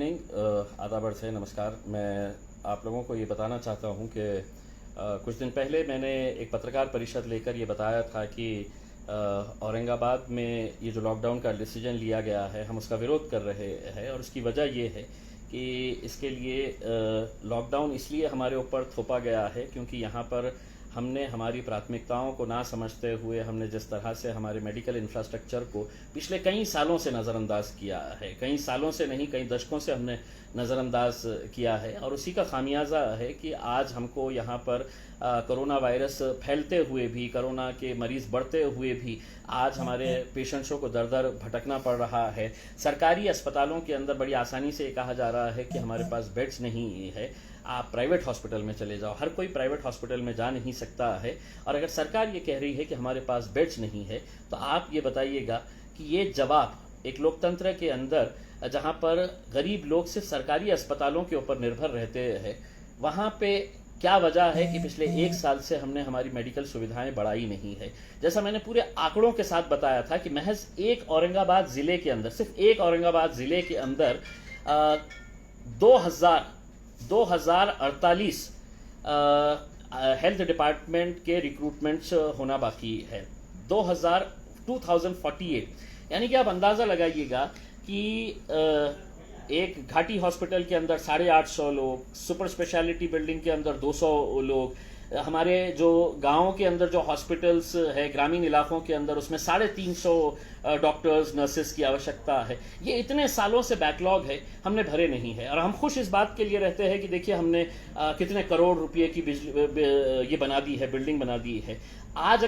Evening, आदाब अर्ज़ है, नमस्कार। मैं आप लोगों को ये बताना चाहता हूँ कि कुछ दिन पहले मैंने एक पत्रकार परिषद लेकर ये बताया था कि औरंगाबाद में ये जो लॉकडाउन का डिसीजन लिया गया है, हम उसका विरोध कर रहे हैं। और उसकी वजह ये है कि इसके लिए लॉकडाउन इसलिए हमारे ऊपर थोपा गया है क्योंकि यहाँ पर हमने हमारी प्राथमिकताओं को ना समझते हुए हमने जिस तरह से हमारे मेडिकल इंफ्रास्ट्रक्चर को पिछले कई सालों से नज़रअंदाज किया है, कई सालों से नहीं कई दशकों से हमने नज़रअंदाज किया है, और उसी का खामियाजा है कि आज हमको यहाँ पर कोरोना वायरस फैलते हुए भी, कोरोना के मरीज़ बढ़ते हुए भी आज हमारे पेशेंट्सों को दर दर भटकना पड़ रहा है। सरकारी अस्पतालों के अंदर बड़ी आसानी से कहा जा रहा है कि हमारे पास बेड्स नहीं है, आप प्राइवेट हॉस्पिटल में चले जाओ। हर कोई प्राइवेट हॉस्पिटल में जा नहीं सकता है, और अगर सरकार ये कह रही है कि हमारे पास बेड्स नहीं है, तो आप ये बताइएगा कि ये जवाब एक लोकतंत्र के अंदर, जहाँ पर गरीब लोग सिर्फ सरकारी अस्पतालों के ऊपर निर्भर रहते हैं, वहाँ पे क्या वजह है कि पिछले एक साल से हमने हमारी मेडिकल सुविधाएं बढ़ाई नहीं है। जैसा मैंने पूरे आंकड़ों के साथ बताया था कि महज एक औरंगाबाद ज़िले के अंदर, सिर्फ एक औरंगाबाद ज़िले के अंदर 2048 हेल्थ डिपार्टमेंट के रिक्रूटमेंट्स होना बाकी है। 2048, यानी कि आप अंदाज़ा लगाइएगा कि एक घाटी हॉस्पिटल के अंदर 850 लोग, सुपर स्पेशलिटी बिल्डिंग के अंदर 200 लोग, हमारे जो गाँव के अंदर जो हॉस्पिटल्स है ग्रामीण इलाकों के अंदर, उसमें 350 डॉक्टर्स नर्सेस की आवश्यकता है। ये इतने सालों से बैकलॉग है, हमने भरे नहीं है। और हम खुश इस बात के लिए रहते हैं कि देखिए हमने कितने करोड़ रुपए की ये बना दी है, बिल्डिंग बना दी है। आज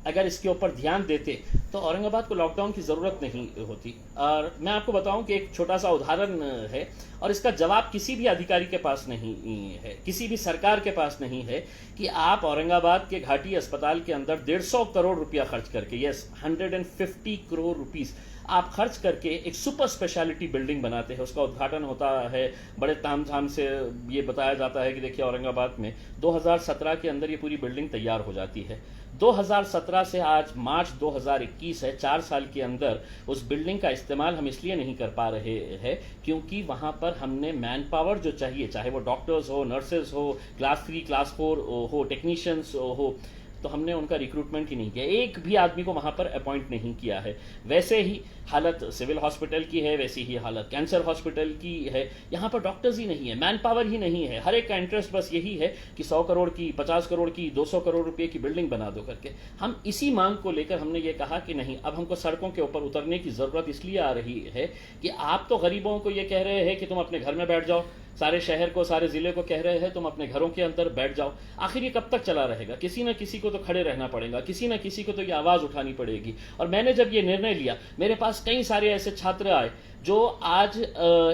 अगर इसके ऊपर ध्यान देते तो औरंगाबाद को लॉकडाउन की ज़रूरत नहीं होती। और मैं आपको बताऊं कि एक छोटा सा उदाहरण है, और इसका जवाब किसी भी अधिकारी के पास नहीं है, किसी भी सरकार के पास नहीं है, कि आप औरंगाबाद के घाटी अस्पताल के अंदर 150 करोड़ रुपया खर्च करके, यस 150 करोड़ रुपीस आप खर्च करके एक सुपर स्पेशलिटी बिल्डिंग बनाते हैं। उसका उद्घाटन होता है बड़े तामझाम से। ये बताया जाता है कि देखिए औरंगाबाद में 2017 के अंदर ये पूरी बिल्डिंग तैयार हो जाती है। 2017 से आज मार्च 2021 है, 4 साल के अंदर उस बिल्डिंग का इस्तेमाल हम इसलिए नहीं कर पा रहे हैं क्योंकि वहाँ पर हमने मैन पावर जो चाहिए, चाहे वो डॉक्टर्स हो, नर्सेज हो, क्लास 3 क्लास 4 हो, टेक्नीशियंस हो, तो हमने उनका रिक्रूटमेंट ही नहीं किया। एक भी आदमी को वहाँ पर अपॉइंट नहीं किया है। वैसे ही हालत सिविल हॉस्पिटल की है, वैसी ही हालत कैंसर हॉस्पिटल की है। यहाँ पर डॉक्टर्स ही नहीं है, मैन पावर ही नहीं है। हर एक का इंटरेस्ट बस यही है कि 100 करोड़ की, 50 करोड़ की, 200 करोड़ रुपए की बिल्डिंग बना दो करके। हम इसी मांग को लेकर हमने ये कहा कि नहीं, अब हमको सड़कों के ऊपर उतरने की ज़रूरत इसलिए आ रही है कि आप तो गरीबों को ये कह रहे हैं कि तुम अपने घर में बैठ जाओ, सारे शहर को, सारे ज़िले को कह रहे हैं तुम अपने घरों के अंदर बैठ जाओ। आखिर ये कब तक चला रहेगा? किसी न किसी को तो खड़े रहना पड़ेगा, किसी न किसी को तो ये आवाज़ उठानी पड़ेगी। और मैंने जब ये निर्णय लिया, मेरे पास कई सारे ऐसे छात्र आए जो आज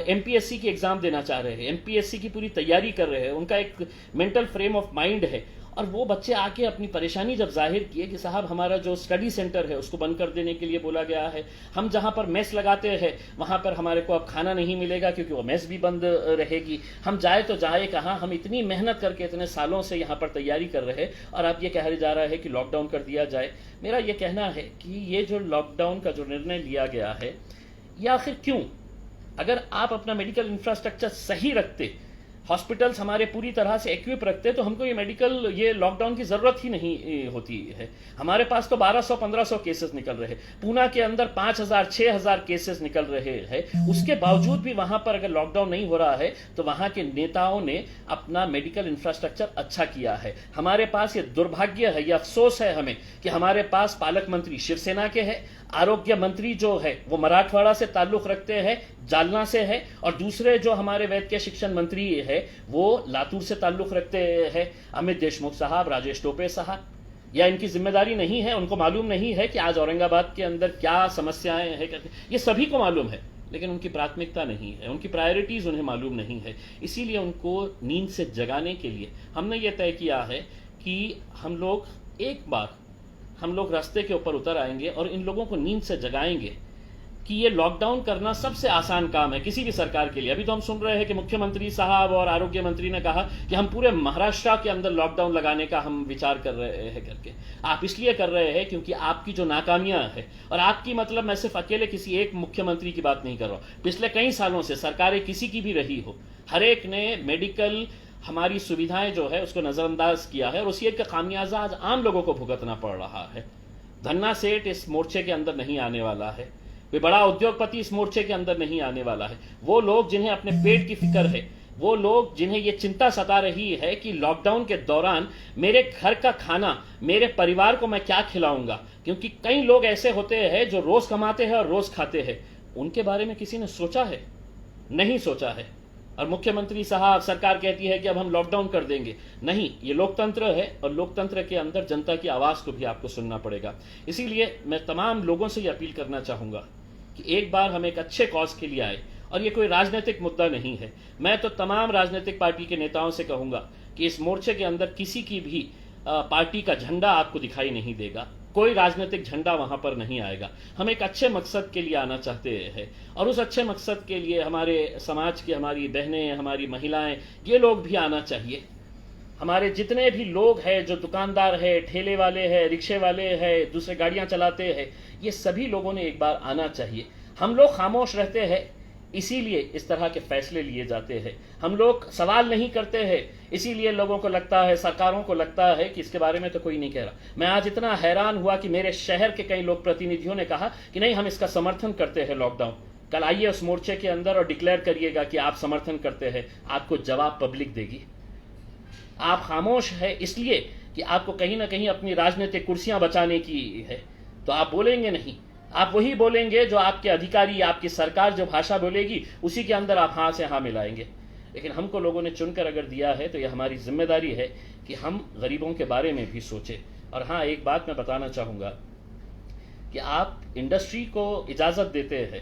एमपीएससी की एग्ज़ाम देना चाह रहे हैं, एमपीएससी की पूरी तैयारी कर रहे हैं, उनका एक मेंटल फ्रेम ऑफ माइंड है। और वो बच्चे आके अपनी परेशानी जब जाहिर किए कि साहब हमारा जो स्टडी सेंटर है उसको बंद कर देने के लिए बोला गया है, हम जहाँ पर मेस लगाते हैं वहाँ पर हमारे को अब खाना नहीं मिलेगा क्योंकि वो मेस भी बंद रहेगी, हम जाए तो जाए कहाँ, हम इतनी मेहनत करके इतने सालों से यहाँ पर तैयारी कर रहे हैं और अब ये कहा जा रहा है कि लॉकडाउन कर दिया जाए। मेरा ये कहना है कि ये जो लॉकडाउन का जो निर्णय लिया गया है, ये आखिर क्यों? अगर आप अपना मेडिकल इंफ्रास्ट्रक्चर सही रखते, हॉस्पिटल्स हमारे पूरी तरह से इक्विप रखते, तो हमको ये लॉकडाउन की ज़रूरत ही नहीं होती है। हमारे पास तो 1200-1500 केसेस निकल रहे हैं, पूना के अंदर 5000-6000 केसेस निकल रहे हैं। उसके बावजूद भी वहाँ पर अगर लॉकडाउन नहीं हो रहा है तो वहाँ के नेताओं ने अपना मेडिकल इंफ्रास्ट्रक्चर अच्छा किया है। हमारे पास ये दुर्भाग्य है, ये अफसोस है हमें कि हमारे पास पालक मंत्री शिवसेना के हैं, आरोग्य मंत्री जो है वो मराठवाड़ा से ताल्लुक रखते हैं, जालना से है, और दूसरे जो हमारे वैद्य शिक्षण मंत्री है वो लातूर से ताल्लुक रखते हैं, अमित देशमुख साहब, राजेश टोपे साहब। या इनकी जिम्मेदारी नहीं है, उनको मालूम नहीं है कि आज औरंगाबाद के अंदर क्या समस्याएं हैं? ये सभी को मालूम है, लेकिन उनकी प्राथमिकता नहीं है, उनकी प्रायोरिटीज़ उन्हें मालूम नहीं है। इसीलिए उनको नींद से जगाने के लिए हमने ये तय किया है कि हम लोग रास्ते के ऊपर उतर आएंगे और इन लोगों को नींद से जगाएंगे। कि ये लॉकडाउन करना सबसे आसान काम है किसी भी सरकार के लिए। अभी तो हम सुन रहे हैं कि मुख्यमंत्री साहब और आरोग्य मंत्री ने कहा कि हम पूरे महाराष्ट्र के अंदर लॉकडाउन लगाने का हम विचार कर रहे हैं करके। आप इसलिए कर रहे हैं क्योंकि आपकी जो नाकामियां है, और आपकी मतलब मैं सिर्फ अकेले किसी एक मुख्यमंत्री की बात नहीं कर रहा हूं, पिछले कई सालों से सरकारें किसी की भी रही हो, हर एक ने मेडिकल हमारी सुविधाएं जो है उसको नजरअंदाज किया है, और उसी एक का खामियाजा आज आम लोगों को भुगतना पड़ रहा है। धन्ना सेठ इस मोर्चे के अंदर नहीं आने वाला है, कोई बड़ा उद्योगपति इस मोर्चे के अंदर नहीं आने वाला है। वो लोग जिन्हें अपने पेट की फिक्र है, वो लोग जिन्हें ये चिंता सता रही है कि लॉकडाउन के दौरान मेरे घर का खाना, मेरे परिवार को मैं क्या खिलाऊंगा, क्योंकि कई लोग ऐसे होते हैं जो रोज कमाते हैं और रोज खाते हैं, उनके बारे में किसी ने सोचा है? नहीं सोचा है। और मुख्यमंत्री साहब, सरकार कहती है कि अब हम लॉकडाउन कर देंगे। नहीं, ये लोकतंत्र है, और लोकतंत्र के अंदर जनता की आवाज को भी आपको सुनना पड़ेगा। इसीलिए मैं तमाम लोगों से ये अपील करना चाहूंगा कि एक बार हम एक अच्छे कॉज के लिए आए, और ये कोई राजनीतिक मुद्दा नहीं है। मैं तो तमाम राजनीतिक पार्टी के नेताओं से कहूंगा कि इस मोर्चे के अंदर किसी की भी पार्टी का झंडा आपको दिखाई नहीं देगा, कोई राजनीतिक झंडा वहां पर नहीं आएगा। हम एक अच्छे मकसद के लिए आना चाहते हैं, और उस अच्छे मकसद के लिए हमारे समाज की हमारी बहनें, हमारी महिलाएं, ये लोग भी आना चाहिए। हमारे जितने भी लोग हैं, जो दुकानदार है, ठेले वाले हैं, रिक्शे वाले हैं, दूसरे गाड़ियां चलाते हैं, ये सभी लोगों ने एक बार आना चाहिए। हम लोग खामोश रहते हैं, इसीलिए इस तरह के फैसले लिए जाते हैं। हम लोग सवाल नहीं करते हैं, इसीलिए लोगों को लगता है, सरकारों को लगता है कि इसके बारे में तो कोई नहीं कह रहा। मैं आज इतना हैरान हुआ कि मेरे शहर के कई लोक प्रतिनिधियों ने कहा कि नहीं, हम इसका समर्थन करते हैं लॉकडाउन। कल आइए उस मोर्चे के अंदर और डिक्लेयर करिएगा कि आप समर्थन करते हैं, आपको जवाब पब्लिक देगी। आप खामोश है इसलिए कि आपको कहीं ना कहीं अपनी राजनीतिक कुर्सियां बचाने की है, तो आप बोलेंगे नहीं। आप वही बोलेंगे जो आपके अधिकारी, आपकी सरकार जो भाषा बोलेगी उसी के अंदर आप हाँ से हाँ मिलाएंगे। लेकिन हमको लोगों ने चुनकर अगर दिया है तो यह हमारी जिम्मेदारी है कि हम गरीबों के बारे में भी सोचें। और हाँ, एक बात मैं बताना चाहूँगा कि आप इंडस्ट्री को इजाज़त देते हैं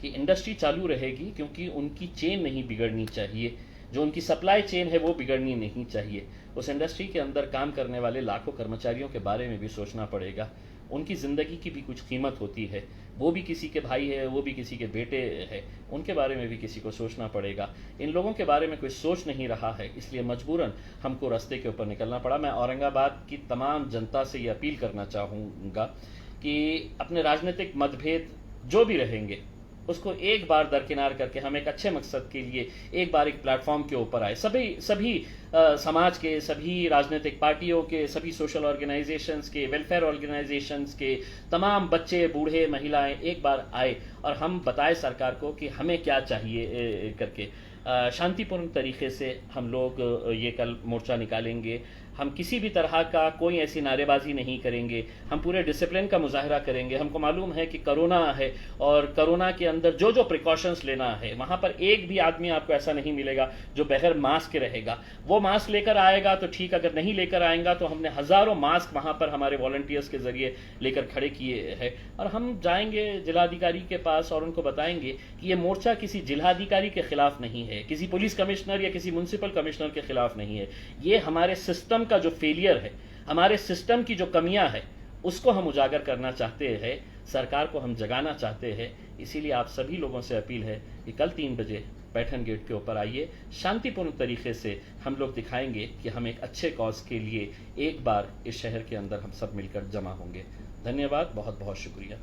कि इंडस्ट्री चालू रहेगी, क्योंकि उनकी चेन नहीं बिगड़नी चाहिए, जो उनकी सप्लाई चेन है वो बिगड़नी नहीं चाहिए। उस इंडस्ट्री के अंदर काम करने वाले लाखों कर्मचारियों के बारे में भी सोचना पड़ेगा। उनकी ज़िंदगी की भी कुछ कीमत होती है, वो भी किसी के भाई है, वो भी किसी के बेटे हैं, उनके बारे में भी किसी को सोचना पड़ेगा। इन लोगों के बारे में कोई सोच नहीं रहा है, इसलिए मजबूरन हमको रास्ते के ऊपर निकलना पड़ा। मैं औरंगाबाद की तमाम जनता से ये अपील करना चाहूँगा कि अपने राजनीतिक मतभेद जो भी रहेंगे उसको एक बार दरकिनार करके हम एक अच्छे मकसद के लिए एक बार एक प्लेटफॉर्म के ऊपर आए। सभी समाज के, सभी राजनीतिक पार्टियों के, सभी सोशल ऑर्गेनाइजेशंस के, वेलफेयर ऑर्गेनाइजेशंस के तमाम बच्चे, बूढ़े, महिलाएं एक बार आए और हम बताएं सरकार को कि हमें क्या चाहिए करके। शांतिपूर्ण तरीके से हम लोग ये कल मोर्चा निकालेंगे। हम किसी भी तरह का कोई ऐसी नारेबाजी नहीं करेंगे, हम पूरे डिसिप्लिन का मुजाहरा करेंगे। हमको मालूम है कि कोरोना है, और कोरोना के अंदर जो जो प्रिकॉशंस लेना है, वहाँ पर एक भी आदमी आपको ऐसा नहीं मिलेगा जो बगैर मास्क के रहेगा। वो मास्क लेकर आएगा तो ठीक, अगर नहीं लेकर आएगा तो हमने हज़ारों मास्क वहाँ पर हमारे वॉलंटियर्स के ज़रिए लेकर खड़े किए हैं। और हम जाएंगे जिलाधिकारी के पास और उनको बताएंगे कि ये मोर्चा किसी जिलाधिकारी के खिलाफ नहीं है, किसी पुलिस कमिश्नर या किसी म्यूनसिपल कमिश्नर के खिलाफ नहीं है। ये हमारे सिस्टम का जो फेलियर है, हमारे सिस्टम की जो कमियां है, उसको हम उजागर करना चाहते हैं, सरकार को हम जगाना चाहते हैं। इसीलिए आप सभी लोगों से अपील है कि कल 3 बजे पैठन गेट के ऊपर आइए। शांतिपूर्ण तरीके से हम लोग दिखाएंगे कि हम एक अच्छे कॉज के लिए एक बार इस शहर के अंदर हम सब मिलकर जमा होंगे। धन्यवाद, बहुत बहुत शुक्रिया।